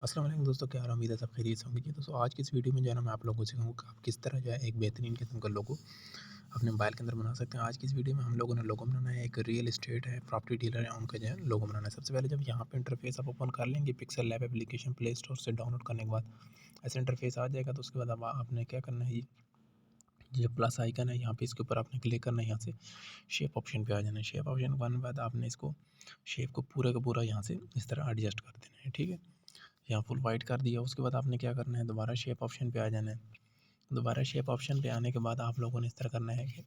अस्सलाम वालेकुम दोस्तों, क्या हाल है? उम्मीद है सब खैरियत से होंगे। जी दोस्तों, आज की इस वीडियो में जो है ना मैं आप लोगों को सिखाऊँगा कि आप किस तरह जो है एक बेहतरीन किस्म का लोगो अपने मोबाइल के अंदर बना सकते हैं। आज की इस वीडियो में हम लोगों ने लोगो बनाना है, एक रियल एस्टेट है, प्रॉपर्टी डीलर है, उनका जो है लोगो बनाना है। सबसे पहले जब यहाँ पे इंटरफेस आप ओपन कर लेंगे pixel lab application play store से डाउनलोड करने के बाद ऐसा इंटरफेस आ जाएगा। तो उसके बाद अब आपने क्या करना है, ये प्लस आइकन है, यहाँ पे इसके ऊपर आपने क्लिक करना है। यहाँ से शेप ऑप्शन पे आ जाना है। शेप ऑप्शन पे आने के बाद आपने इसको शेप को पूरा का पूरा यहाँ से इस तरह एडजस्ट कर देना है, ठीक है। यहाँ फुल वाइट कर दिया। उसके बाद आपने क्या करना है, दोबारा शेप ऑप्शन पे आ जाना है। दोबारा शेप ऑप्शन पे आने के बाद आप लोगों ने इस तरह करना है कि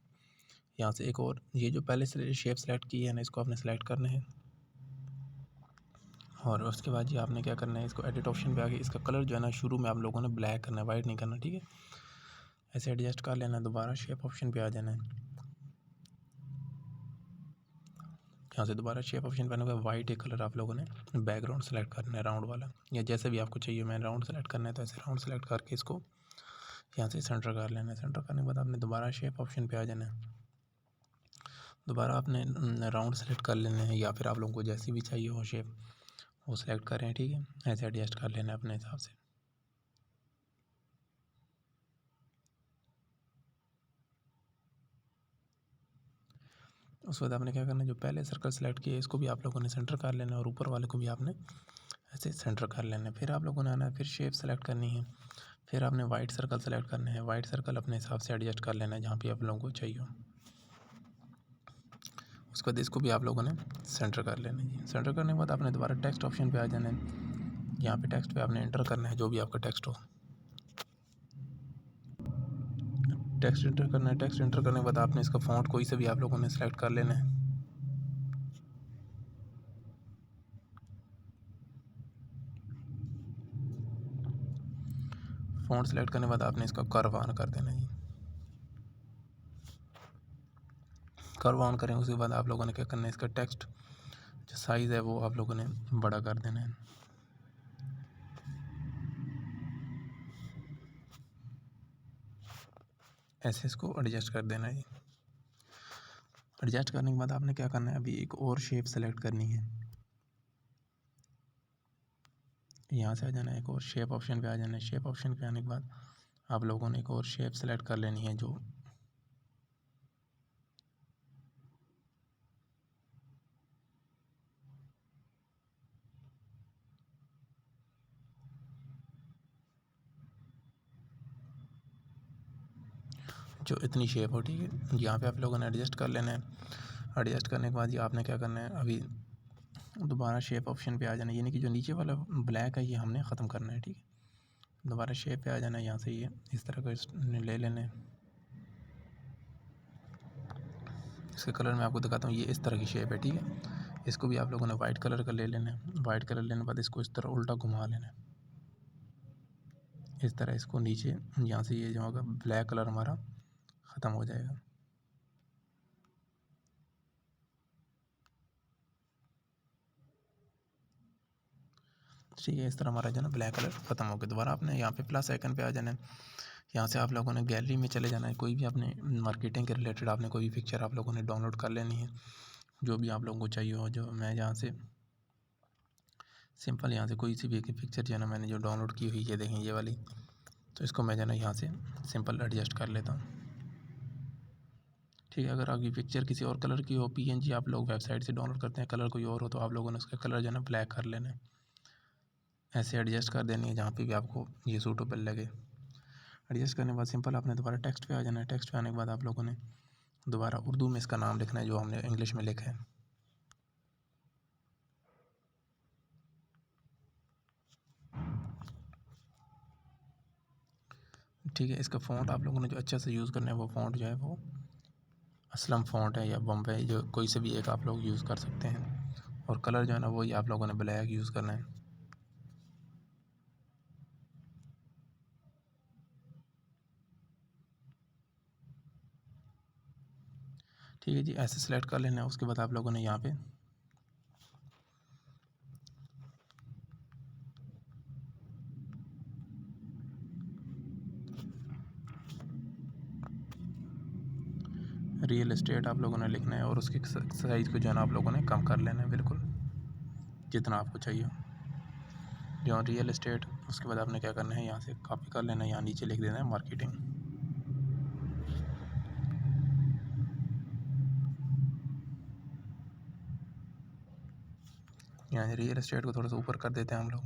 यहाँ से एक और ये जो पहले से शेप सेलेक्ट की है ना, इसको आपने सेलेक्ट करना है। और उसके बाद जी आपने क्या करना है, इसको एडिट ऑप्शन पे आके इसका कलर जो है ना शुरू में आप लोगों ने ब्लैक करना है, वाइट नहीं करना, ठीक है। ऐसे एडजस्ट कर लेना है। दोबारा शेप ऑप्शन पे आ जाना है। यहाँ से दोबारा शेप ऑप्शन पे आने के बाद वाइट एक कलर आप लोगों ने बैकग्राउंड सेलेक्ट करना है, राउंड वाला या जैसे भी आपको चाहिए। मैं राउंड सेलेक्ट करना है तो ऐसे राउंड सेलेक्ट करके इसको यहाँ से सेंटर कर लेना है। सेंटर करने के बाद आपने दोबारा शेप ऑप्शन पे आ जाना है। दोबारा आपने राउंड सेलेक्ट कर लेना है या फिर आप लोगों को जैसी भी चाहिए हो शेप वो सेलेक्ट करें, ठीक है। ऐसे एडजस्ट कर लेना है अपने हिसाब से। उसके बाद आपने क्या करना है, जो पहले सर्कल सेलेक्ट किया है इसको भी आप लोगों ने सेंटर कर लेना है और ऊपर वाले को भी आपने ऐसे सेंटर कर लेना है। फिर आप लोगों ने आना है, फिर शेप सेलेक्ट करनी है। फिर आपने वाइट सर्कल सेलेक्ट करना है। वाइट सर्कल अपने हिसाब से एडजस्ट कर लेना है जहाँ पे आप लोगों को चाहिए हो। उसके बाद इसको भी आप लोगों ने सेंटर कर लेना है। सेंटर करने के बाद आपने दोबारा टेक्स्ट ऑप्शन पे आ जाना है। यहाँ पे टेक्स्ट पे आपने एंटर करना है जो भी आपका टेक्स्ट हो। टेक्स्ट एंटर करना है। टेक्स्ट एंटर करने के बाद आपने इसका फ़ॉन्ट कोई से भी आप लोगों ने सेलेक्ट कर लेना है। फ़ॉन्ट सेलेक्ट करने के बाद आपने इसका कर्व ऑन कर देना है। कर्व ऑन करें उसके बाद आप लोगों ने क्या करना है, इसका टेक्स्ट जो साइज़ है वो आप लोगों ने बड़ा कर देना है। ऐसे इसको एडजस्ट कर देना है। एडजस्ट करने के बाद आपने क्या करना है, अभी एक और शेप सेलेक्ट करनी है। यहाँ से आ जाना है, एक और शेप ऑप्शन पे आ जाना है। शेप ऑप्शन पे आने के बाद आप लोगों ने एक और शेप सेलेक्ट कर लेनी है जो इतनी शेप हो, ठीक है। यहाँ पे आप लोगों ने एडजस्ट कर लेना है। एडजस्ट करने के बाद ये आपने क्या करना है, अभी दोबारा शेप ऑप्शन पे आ जाना है। यानी कि जो नीचे वाला ब्लैक है ये हमने ख़त्म करना है, ठीक है। दोबारा शेप पे आ जाना है। यहाँ से ये इस तरह का ले लेना है। इसके कलर मैं आपको दिखाता हूँ। ये इस तरह की शेप है, ठीक है। इसको भी आप लोगों ने वाइट कलर का ले लेना है। वाइट कलर लेने के बाद इसको इस तरह उल्टा घुमा लेना है। इस तरह इसको नीचे यहाँ से ये जो होगा ब्लैक कलर हमारा ख़त्म हो जाएगा। ठीक है, इस तरह हमारा जो है ना ब्लैक कलर ख़त्म हो गया। दोबारा आपने यहाँ पे प्लस आइकन पे आ जाना है। यहाँ से आप लोगों ने गैलरी में चले जाना है। कोई भी आपने मार्केटिंग के रिलेटेड आपने कोई भी पिक्चर आप लोगों ने डाउनलोड कर लेनी है, जो भी आप लोगों को चाहिए हो। जो मैं यहाँ से सिंपल यहाँ से कोई सी भी एक पिक्चर जो है ना मैंने जो डाउनलोड की हुई है, देखें ये वाली, तो इसको मैं जो है ना यहाँ से सिंपल एडजस्ट कर लेता हूँ, ठीक है। अगर आपकी पिक्चर किसी और कलर की हो, पीएनजी आप लोग वेबसाइट से डाउनलोड करते हैं, कलर कोई और हो, तो आप लोगों ने उसका कलर जो है ना ब्लैक कर लेना है। ऐसे एडजस्ट कर देनी है जहाँ पे भी आपको ये सूटेबल लगे। एडजस्ट करने के बाद सिंपल आपने दोबारा टेक्स्ट पे आ जाना है। टेक्स्ट पे आने के बाद आप लोगों ने दोबारा उर्दू में इसका नाम लिखना है जो हमने इंग्लिश में लिखा है। ठीक है, इसका फ़ॉन्ट आप लोगों ने जो अच्छा से यूज़ करना है वो फ़ॉन्ट जो है वो असलम फ़ॉन्ट है या बम्बई, जो कोई से भी एक आप लोग यूज़ कर सकते हैं। और कलर जो है ना वही आप लोगों ने ब्लैक यूज़ करना है। ठीक है जी, ऐसे सेलेक्ट कर लेना है। उसके बाद आप लोगों ने यहाँ पे रियल एस्टेट आप लोगों ने लिखना है और उसकी साइज़ को जो है ना आप लोगों ने कम कर लेना है, बिल्कुल जितना आपको चाहिए। जो रियल एस्टेट, उसके बाद आपने क्या करना है, यहाँ से कॉपी कर लेना है, यहाँ नीचे लिख देना है मार्केटिंग। यहाँ से रियल एस्टेट को थोड़ा सा ऊपर कर देते हैं हम लोग,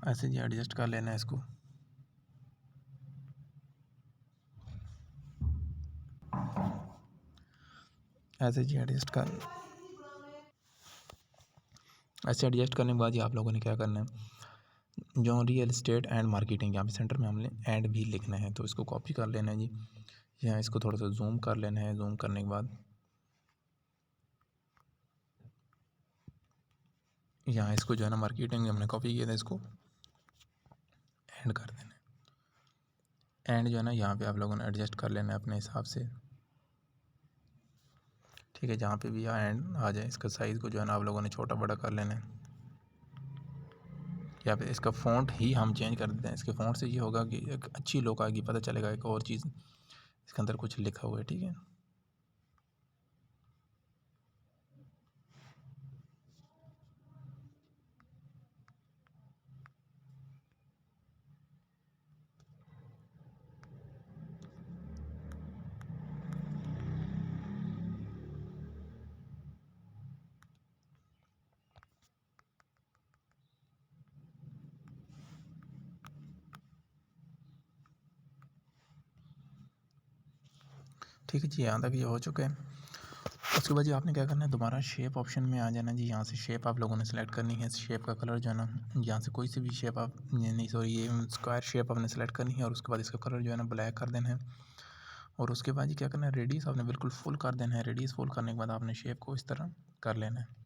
ऐसे जी एडजस्ट कर लेना है इसको। ऐसे जी एडजस्ट कर ऐसे एडजस्ट करने के बाद ही आप लोगों ने क्या करना है, जो रियल एस्टेट एंड मार्केटिंग, यहाँ पे सेंटर में हमने एंड भी लिखना है, तो इसको कॉपी कर लेना है जी। यहाँ इसको थोड़ा सा जूम कर लेना है, जूम करने के बाद यहाँ इसको जो है ना मार्केटिंग हमने कॉपी किया था, इसको एंड कर देना है। एंड जो है ना यहाँ पे आप लोगों ने एडजस्ट कर लेना है अपने हिसाब से, ठीक है। जहाँ पे भी यहाँ एंड आ जाए, इसका साइज़ को जो है ना आप लोगों ने छोटा बड़ा कर लेना है। यहाँ पे इसका फ़ॉन्ट ही हम चेंज कर देते हैं। इसके फ़ॉन्ट से ये होगा कि एक अच्छी लुक आएगी, पता चलेगा एक और चीज़ इसके अंदर कुछ लिखा हुआ है, ठीक है। ठीक है जी, यहाँ तक ये हो चुका है। उसके बाद जी आपने क्या करना है, दोबारा शेप ऑप्शन में आ जाना जी। यहाँ से शेप आप लोगों ने सेलेक्ट करनी है। शेप का कलर जो है ना, यहाँ से कोई सी भी शेप आप नहीं, सॉरी, ये स्क्वायर शेप आपने सेलेक्ट करनी है, और उसके बाद इसका कलर जो है ना ब्लैक कर देना है। और उसके बाद जी क्या करना है, रेडियस आपने बिल्कुल फुल कर देना है। रेडियस फुल करने के बाद आपने शेप को इस तरह कर लेना है।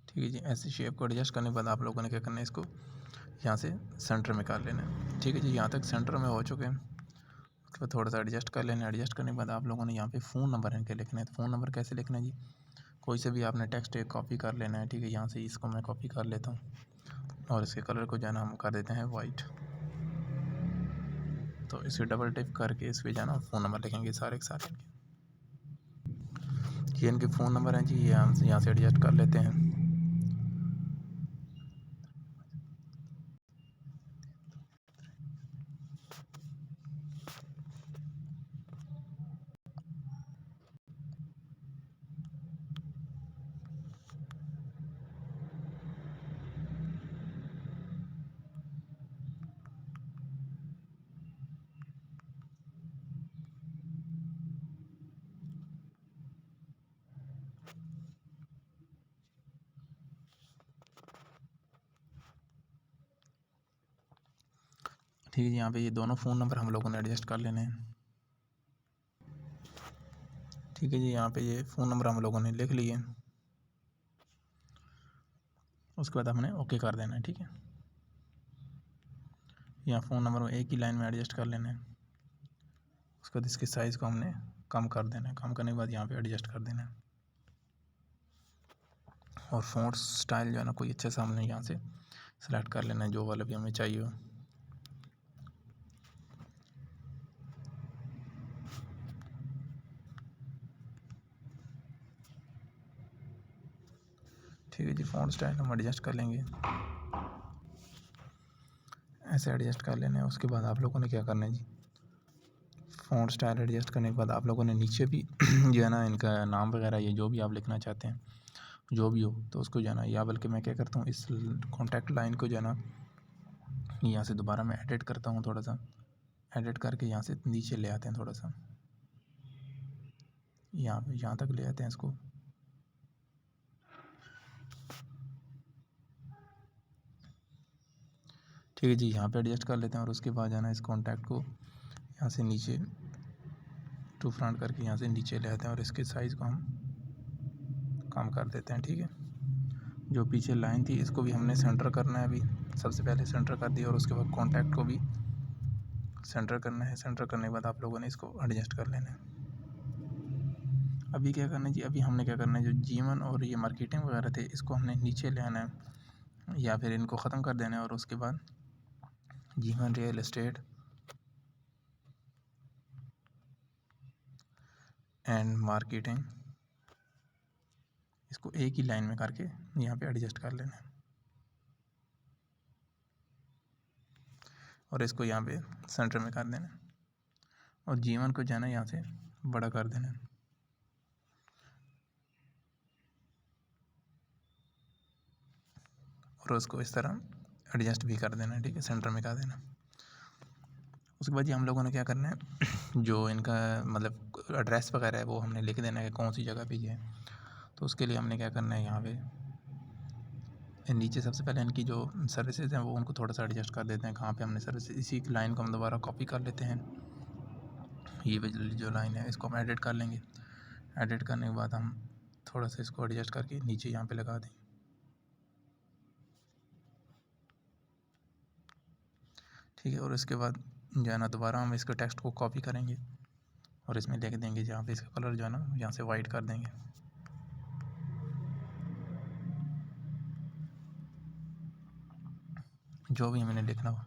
ठीक है जी, ऐसे शेप को एडजस्ट करने के बाद आप लोगों ने क्या करना है, इसको यहाँ से सेंटर में कर लेना है। ठीक है जी, यहाँ तक सेंटर में हो चुके हैं। उसके बाद थोड़ा सा एडजस्ट कर लेना है। एडजस्ट करने के बाद आप लोगों ने यहाँ पे फ़ोन नंबर इनके लिखना है। तो फ़ोन नंबर कैसे लिखना है जी, कोई से भी आपने टेक्स्ट एक कॉपी कर लेना है, ठीक है। यहाँ से इसको मैं कॉपी कर लेता हूँ, और इसके कलर को जो है ना हम कर देते हैं वाइट। तो इसे डबल टिप करके इस पर जो है ना फ़ोन नंबर लिखेंगे सारे के सारे ये इनके फ़ोन नंबर हैं जी। ये हम यहाँ से एडजस्ट कर लेते हैं। ठीक है जी, यहाँ पे ये दोनों फ़ोन नंबर हम लोगों ने एडजस्ट कर लेने हैं। ठीक है जी, यहाँ पे ये फ़ोन नंबर हम लोगों ने लिख लिए। उसके बाद हमने ओके कर देना है, ठीक है। यहाँ फ़ोन नंबर में एक ही लाइन में एडजस्ट कर लेना है। उसके बाद इसके साइज़ को हमने कम कर देना है। कम करने के बाद यहाँ पे एडजस्ट कर देना है। और फ़ॉन्ट स्टाइल जो है ना कोई अच्छा सा हमने यहाँ से सेलेक्ट कर लेना है, जो वाला भी हमें चाहिए हो। ठीक है जी, फ़ॉन्ट स्टाइल हम एडजस्ट कर लेंगे, ऐसे एडजस्ट कर लेना है। उसके बाद आप लोगों ने क्या करना है जी, फ़ॉन्ट स्टाइल एडजस्ट करने के बाद आप लोगों ने नीचे भी जो है ना इनका नाम वगैरह ये जो भी आप लिखना चाहते हैं, जो भी हो, तो उसको जो है ना, या बल्कि मैं क्या करता हूँ, इस कॉन्टैक्ट लाइन को जो है ना यहाँ से दोबारा मैं एडिट करता हूँ। थोड़ा सा एडिट करके यहाँ से नीचे ले आते हैं, थोड़ा सा यहाँ तक ले आते हैं इसको। ठीक है जी, यहाँ पे एडजस्ट कर लेते हैं। और उसके बाद जाना इस कॉन्टैक्ट को यहाँ से नीचे टू फ्रंट करके यहाँ से नीचे ले आते हैं, और इसके साइज़ को हम कम कर देते हैं, ठीक है। जो पीछे लाइन थी इसको भी हमने सेंटर करना है। अभी सबसे पहले सेंटर कर दिया, और उसके बाद कॉन्टैक्ट को भी सेंटर करना है। सेंटर करने के बाद आप लोगों ने इसको एडजस्ट कर लेना है। अभी क्या करना है जी, अभी हमने क्या करना है, जो जीवन और ये मार्केटिंग वगैरह थे इसको हमने नीचे ले आना है। या फिर इनको ख़त्म कर देना है और उसके बाद जीवन रियल एस्टेट एंड मार्केटिंग, इसको एक ही लाइन में करके यहाँ पे एडजस्ट कर लेना है और इसको यहाँ पे सेंटर में कर देना है और जीवन को जाना यहाँ से बड़ा कर देना है और उसको इस तरह एडजस्ट भी कर देना है, ठीक है, सेंटर में कर देना। उसके बाद ये हम लोगों ने क्या करना है, जो इनका मतलब एड्रेस वगैरह है वो हमने लिख देना है कौन सी जगह पे ये है। तो उसके लिए हमने क्या करना है, यहाँ पे नीचे सबसे पहले इनकी जो सर्विसेज हैं वो उनको थोड़ा सा एडजस्ट कर देते हैं कहाँ पे हमने सर्विस, इसी लाइन को हम दोबारा कॉपी कर लेते हैं। ये जो लाइन है इसको हम एडिट कर लेंगे। एडिट करने के बाद हम थोड़ा सा इसको एडजस्ट करके नीचे यहाँ पे लगा दें, ठीक है। और इसके बाद जो है ना दोबारा हम इसके टेक्स्ट को कॉपी करेंगे और इसमें लिख देंगे, जहाँ पे इसका कलर जो है ना यहाँ से वाइट कर देंगे। जो भी हमने लिखना हो,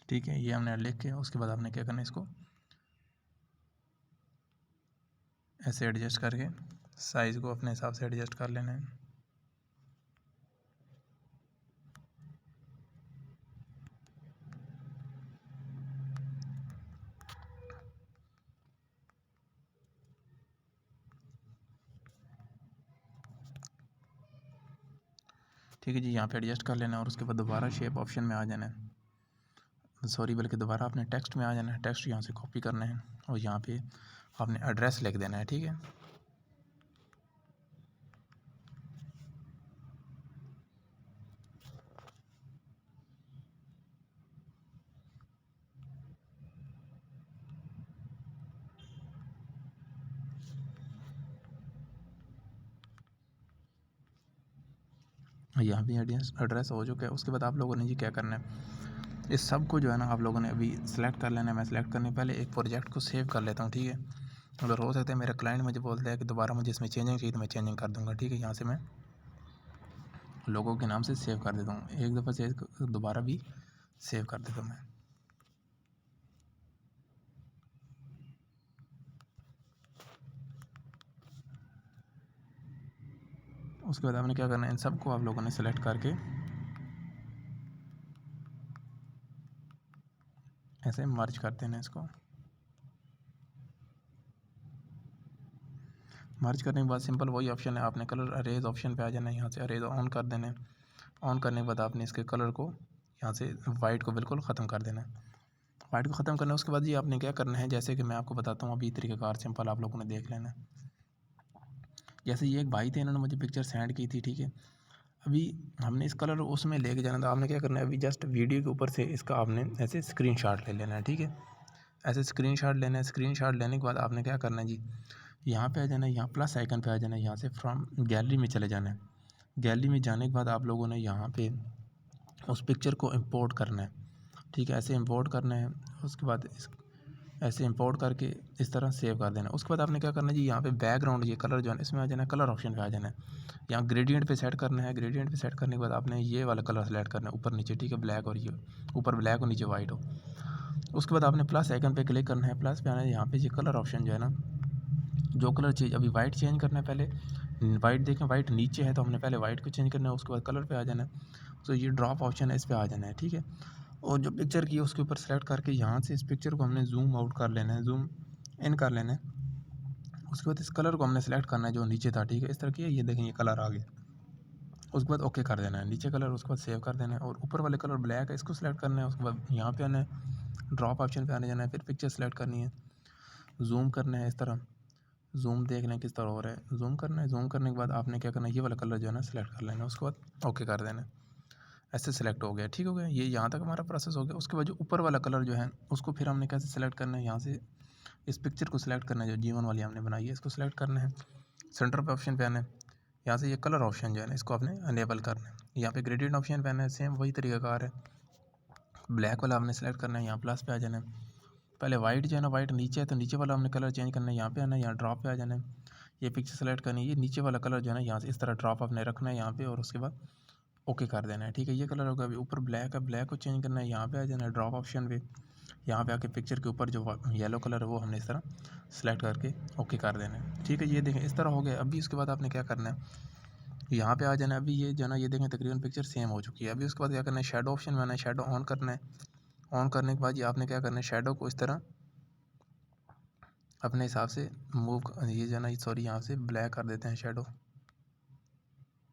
ठीक है। ये हमने लिख के उसके बाद आपने क्या करना है, इसको ऐसे एडजस्ट करके साइज़ को अपने हिसाब से एडजस्ट कर लेना है। ठीक है जी, यहाँ पे एडजस्ट कर लेना है और उसके बाद दोबारा शेप ऑप्शन में आ जाना है, सॉरी बल्कि दोबारा आपने टेक्स्ट में आ जाना है। टेक्स्ट यहाँ से कॉपी करना है और यहाँ पे आपने एड्रेस लिख देना है, ठीक है। यहाँ भी एड्रेस हो चुका है। उसके बाद आप लोगों ने जी क्या करना है, इस सब को जो है ना आप लोगों ने अभी सेलेक्ट कर लेना है। मैं सेलेक्ट करने पहले एक प्रोजेक्ट को सेव कर लेता हूँ, ठीक है। अगर हो सकता है मेरा क्लाइंट मुझे बोलता है कि दोबारा मुझे इसमें चेंजिंग चाहिए तो मैं चेंजिंग कर दूँगा, ठीक है। यहाँ से मैं लोगों के नाम से सेव कर देता हूँ, एक दफ़ा से दोबारा भी सेव कर देता हूँ मैं। उसके बाद आपने क्या करना है, इन सबको आप लोगों ने सेलेक्ट करके ऐसे मर्ज कर देना है। इसको मर्ज करने के बाद सिंपल वही ऑप्शन है, आपने कलर अरेज ऑप्शन पे आ जाना है, यहाँ से अरेज ऑन कर देना है। ऑन करने के बाद आपने इसके कलर को यहाँ से वाइट को बिल्कुल ख़त्म कर देना है। वाइट को ख़त्म करना है उसके बाद ये आपने क्या करना है, जैसे कि मैं आपको बताता हूँ अभी तरीक़ाकार सिंपल आप लोगों ने देख लेना है। जैसे ये एक भाई थे, इन्होंने मुझे पिक्चर सेंड की थी, ठीक है। अभी हमने इस कलर उसमें लेके जाना था, आपने क्या करना है, अभी जस्ट वीडियो के ऊपर से इसका आपने ऐसे स्क्रीनशॉट ले लेना है, ठीक है। ऐसे स्क्रीनशॉट लेना है। स्क्रीनशॉट लेने के बाद आपने क्या करना है जी, यहाँ पे आ जाना है, यहाँ प्लस आइकन पे आ जाना है, यहाँ से फ्रॉम गैलरी में चले जाना है। गैलरी में जाने के बाद आप लोगों ने यहाँ पे उस पिक्चर को इंपोर्ट करना है, ठीक है। ऐसे इंपोर्ट करना है, उसके बाद ऐसे इंपोर्ट करके इस तरह सेव कर देना। उसके बाद आपने क्या करना है जी, यहाँ पे बैकग्राउंड ये कलर जो है इसमें आ जाना है, कलर ऑप्शन पे आ जाना है। यहाँ ग्रेडियंट पे सेट करना है। ग्रेडियंट पे सेट करने के बाद आपने ये वाला कलर सेलेक्ट करना है ऊपर नीचे, ठीक है, ब्लैक और ये ऊपर ब्लैक और नीचे वाइट हो। उसके बाद आपने प्लस आइकन पे क्लिक करना है। प्लस पे आना है, यहाँ पे ये कलर ऑप्शन जो है ना, जो कलर चेंज अभी वाइट चेंज करना है पहले वाइट, देखें वाइट नीचे है तो हमने पहले वाइट को चेंज करना है। उसके बाद कलर पे आ जाना है, तो ये ड्रॉप ऑप्शन है इस पर आ जाना है, ठीक है। और जो पिक्चर की है उसके ऊपर सेलेक्ट करके यहाँ से इस पिक्चर को हमने जूम आउट कर लेना है, जूम इन कर लेना है। उसके बाद इस कलर को हमने सेलेक्ट करना है जो नीचे था, ठीक है, इस तरह की है, ये देखें ये कलर आ गया। उसके बाद ओके कर देना है नीचे कलर, उसके बाद सेव कर देना है। और ऊपर वाले कलर ब्लैक है, इसको सेलेक्ट करना है। उसके बाद यहाँ पे आना है, ड्रॉप ऑप्शन पे आने जाना है, फिर पिक्चर सेलेक्ट करनी है, जूम करना है, इस तरह जूम देख लें किस तरह हो रहा है, जूम करना है। जूम करने के बाद आपने क्या करना है, ये वाला कलर जो है ना सेलेक्ट कर लेना है, उसके बाद ओके कर देना है। ऐसे सेलेक्ट हो गया, ठीक हो गया। ये यहाँ तक हमारा प्रोसेस हो गया। उसके बाद जो ऊपर वाला कलर जो है उसको फिर हमने कैसे सेलेक्ट करना है, यहाँ से इस पिक्चर को सेलेक्ट करना है जो जीवन वाली हमने बनाई है, इसको सेलेक्ट करना है। सेंटर पे ऑप्शन पे आना है, यहाँ से ये कलर ऑप्शन जो है ना इसको आपने अनेबल करना है। यहाँ पे ग्रेडियंट ऑप्शन पे आना है, सेम वही तरीका कार है। ब्लैक वाला आपने सेलेक्ट करना है, यहाँ प्लस पे आ जाना है। पहले वाइट जो है ना, वाइट नीचे है तो नीचे वाला हमने कलर चेंज करना है, यहाँ पे आना है, यहाँ ड्रॉप पे आ जाना है। ये पिक्चर सेलेक्ट करनी है, ये नीचे वाला कलर जो है ना यहाँ से इस तरह ड्रॉप आपने रखना है यहाँ पे, और उसके बाद ओके कर देना है। ठीक है, ये कलर होगा। अभी ऊपर ब्लैक है, ब्लैक को चेंज करना है, यहाँ पे आ जाना है ड्रॉप ऑप्शन पे। यहाँ पे आके पिक्चर के ऊपर जो येलो कलर है वो हमने इस तरह सेलेक्ट करके ओके कर देना है। ठीक है, ये देखें इस तरह हो गया। अभी उसके बाद आपने क्या करना है, यहाँ पे आ जाना है। अभी ये जो है ना, ये देखें तकरीबन पिक्चर सेम हो चुकी है। अभी उसके बाद क्या करना है, शेडो ऑप्शन में आना है, शेडो ऑन करना है। ऑन करने के बाद ये आपने क्या करना है, शेडो को इस तरह अपने हिसाब से मूव, ये जो है ना, सॉरी यहाँ से ब्लैक कर देते हैं शेडो,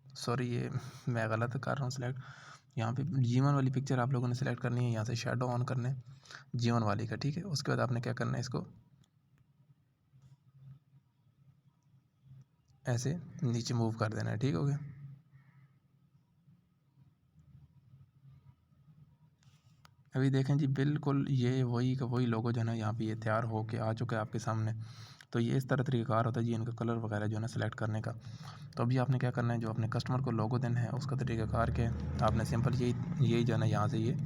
सॉरी ये मैं गलत कर रहा हूँ सेलेक्ट। यहाँ पे G1 वाली पिक्चर आप लोगों ने सेलेक्ट करनी है, यहाँ से शेडो ऑन करना है G1 वाली का। ठीक है, उसके बाद आपने क्या करना है, इसको ऐसे नीचे मूव कर देना है। ठीक हो गया। अभी देखें जी, बिल्कुल ये वही का वही लोगो जो है ना यहाँ पे ये तैयार हो के आ चुका है आपके सामने। तो ये इस तरह तरीक़ाकार होता है जी इनका कलर वगैरह जो है ना सेलेक्ट करने का। तो अभी आपने क्या करना है, जो अपने कस्टमर को लोगो देना है उसका तरीक़ाकार क्या है, आपने सिंपल यही जो है ना यहाँ से ये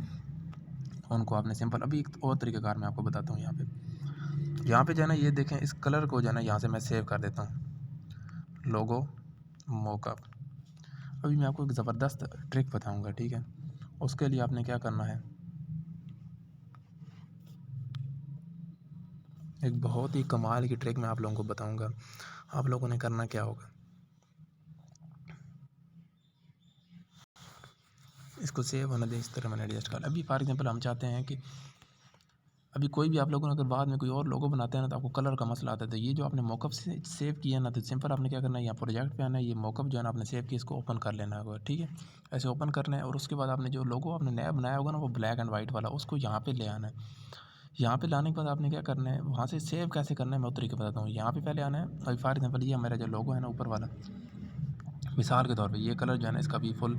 उनको आपने सिंपल, अभी एक और तरीक़ाकार मैं आपको बताता हूँ। यहाँ पे जो है ना, ये देखें इस कलर को जो है ना यहाँ से मैं सेव कर देता हूँ, लोगो मोकअप। अभी मैं आपको एक ज़बरदस्त ट्रिक बताऊँगा। ठीक है, उसके लिए आपने क्या करना है, एक बहुत ही कमाल की ट्रिक मैं आप लोगों को बताऊंगा। आप लोगों ने करना क्या होगा, इसको सेव होने दें, इस तरह मैंने एडजस्ट कर। अभी फॉर एग्जांपल हम चाहते हैं कि अभी कोई भी आप लोगों ने अगर बाद में कोई और लोगो बनाते हैं ना, तो आपको कलर का मसला आता है। तो ये जो आपने मॉकअप से सेव किया ना, तो सिंपल आपने क्या करना है, यहाँ प्रोजेक्ट पे आना है, ये मॉकअप जो है ना आपने सेव किया, इसको ओपन कर लेना होगा। ठीक है, ऐसे ओपन करना है, और उसके बाद आपने जो लोगो आपने नया बनाया होगा ना, वो ब्लैक एंड वाइट वाला, उसको यहाँ पे ले आना है। यहाँ पे लाने के बाद आपने क्या करना है, वहाँ से सेव कैसे करना है मैं तरीका बताता हूँ। यहाँ पे पहले आना है। अभी फॉर एग्जांपल ये मेरा जो लोगो है ना ऊपर वाला, मिसाल के तौर पे ये कलर जो है ना इसका भी फुल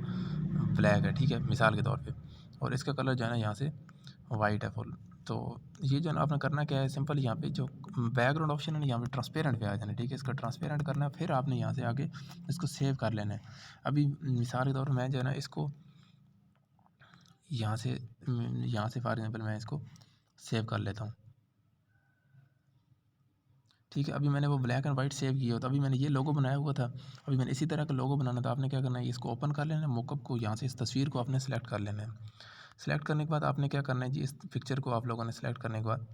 ब्लैक है। ठीक है, मिसाल के तौर पे, और इसका कलर जो है ना यहाँ से वाइट है फुल। तो ये जो है ना आपने करना क्या है, सिंपल यहाँ पे जो बैकग्राउंड ऑप्शन है ना, यहाँ पे ट्रांसपेरेंट पे आ जाना है। ठीक है, इसका ट्रांसपेरेंट करना है, फिर आपने यहाँ से आगे इसको सेव कर लेना है। अभी मिसाल के तौर पर मैं जो है ना इसको यहाँ से फॉर एग्जाम्पल मैं इसको सेव कर लेता हूँ। ठीक है, अभी मैंने वो ब्लैक एंड वाइट सेव किया, तो अभी मैंने ये लोगो बनाया हुआ था। अभी मैंने इसी तरह का लोगो बनाना था। आपने क्या करना है, इसको ओपन कर लेना है, मॉकअप को यहाँ से इस तस्वीर को आपने सेलेक्ट कर लेना है। सेलेक्ट करने के बाद आपने क्या करना है जी, इस पिक्चर को आप लोगों ने सेलेक्ट करने के बाद